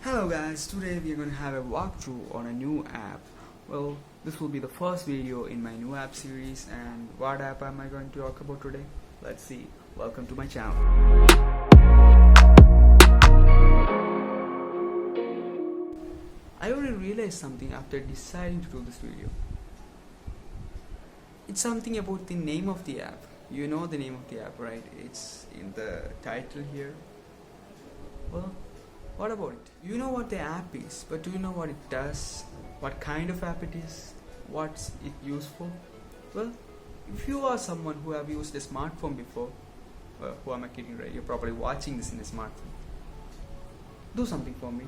Hello guys, today we are going to have a walkthrough on a new app. Well, this will be the first video in my new app series, and what app am I going to talk about today? Let's see. Welcome to my channel. I already realized something after deciding to do this video. It's something about the name of the app. You know the name of the app, right? It's in the title here. Well, what about it? You know what the app is, but do you know what it does? What kind of app it is? What's it used for? Well, if you are someone who have used a smartphone before, who am I kidding, right? You're probably watching this in a smartphone. Do something for me.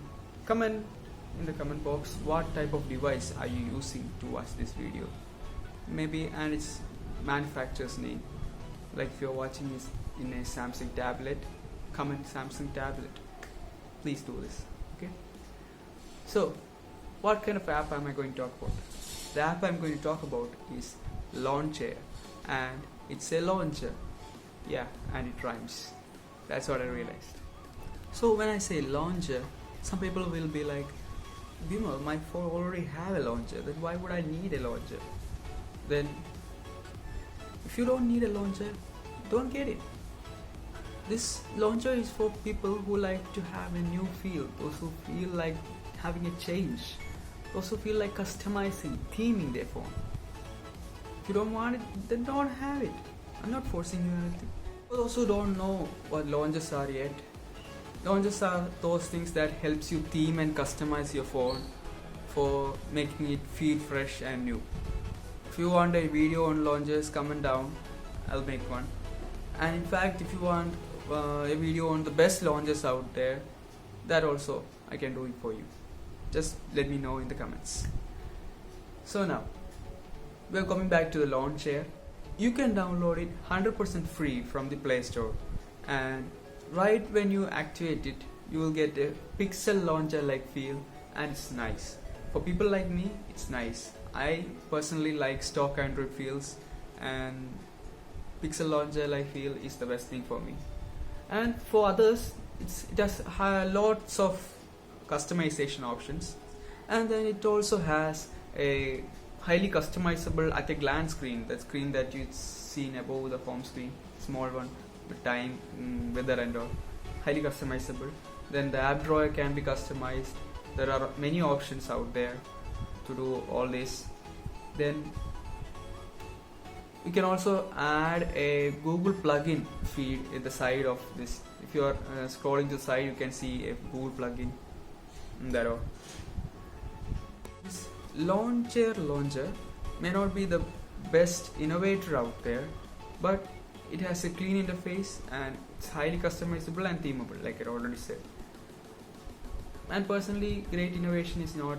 Comment in the comment box what type of device are you using to watch this video. Maybe and its manufacturer's name. Like if you're watching this in a Samsung tablet, comment Samsung tablet. Please do this, okay? So, what kind of app am I going to talk about? The app I'm going to talk about is Lawnchair, and it's a launcher. Yeah, and it rhymes. That's what I realized. So when I say launcher, some people will be like, Bimal, my phone already have a launcher, then why would I need a launcher? Then, if you don't need a launcher, don't get it. This launcher is for people who like to have a new feel, those who feel like having a change, those who feel like customizing, theming their phone. If you don't want it, then don't have it. I'm not forcing you anything. For those who don't know what launchers are yet, launchers are those things that helps you theme and customize your phone for making it feel fresh and new. If you want a video on launchers, comment down, I'll make one. And in fact, if you want a video on the best launchers out there, that also I can do it for you. Just let me know in the comments. So now, we're coming back to the Lawnchair. You can download it 100% free from the Play Store, and right when you activate it, you will get a pixel launcher like feel, and it's nice. For people like me, it's nice. I personally like stock Android feels, and pixel launcher like feel is the best thing for me. And for others, it has lots of customization options, and then it also has a highly customizable at a glance screen, the screen that you seen above the home screen, small one with time, weather and all, highly customizable. Then the app drawer can be customized. There are many options out there to do all this. Then you can also add a Google plugin feed in the side of this. If you are scrolling to the side, you can see a Google plugin. There. This Lawnchair launcher may not be the best innovator out there, but it has a clean interface and it's highly customizable and themable, like I already said. And personally, great innovation is not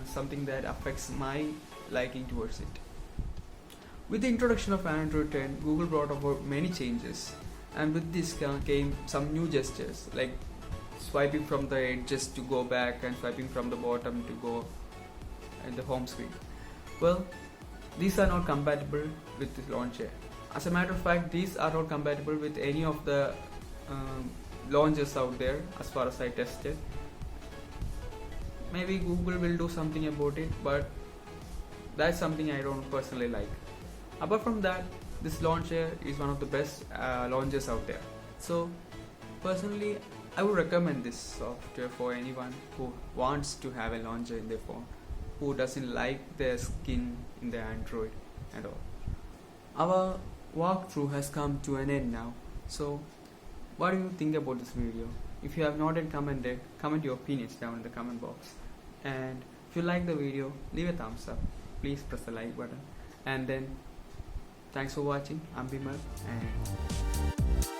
something that affects my liking towards it. With the introduction of Android 10, Google brought about many changes, and with this came some new gestures like swiping from the edges to go back and swiping from the bottom to go in the home screen. Well, these are not compatible with this Lawnchair. As a matter of fact, these are not compatible with any of the launchers out there as far as I tested. Maybe Google will do something about it, but that's something I don't personally like. Apart from that, this Lawnchair is one of the best launchers out there. So personally, I would recommend this software for anyone who wants to have a launcher in their phone, who doesn't like their skin in the Android and all. Our walkthrough has come to an end now. So what do you think about this video? If you have not yet commented, comment your opinions down in the comment box. And if you like the video, leave a thumbs up. Please press the like button. And then thanks for watching. I'm Bimal, and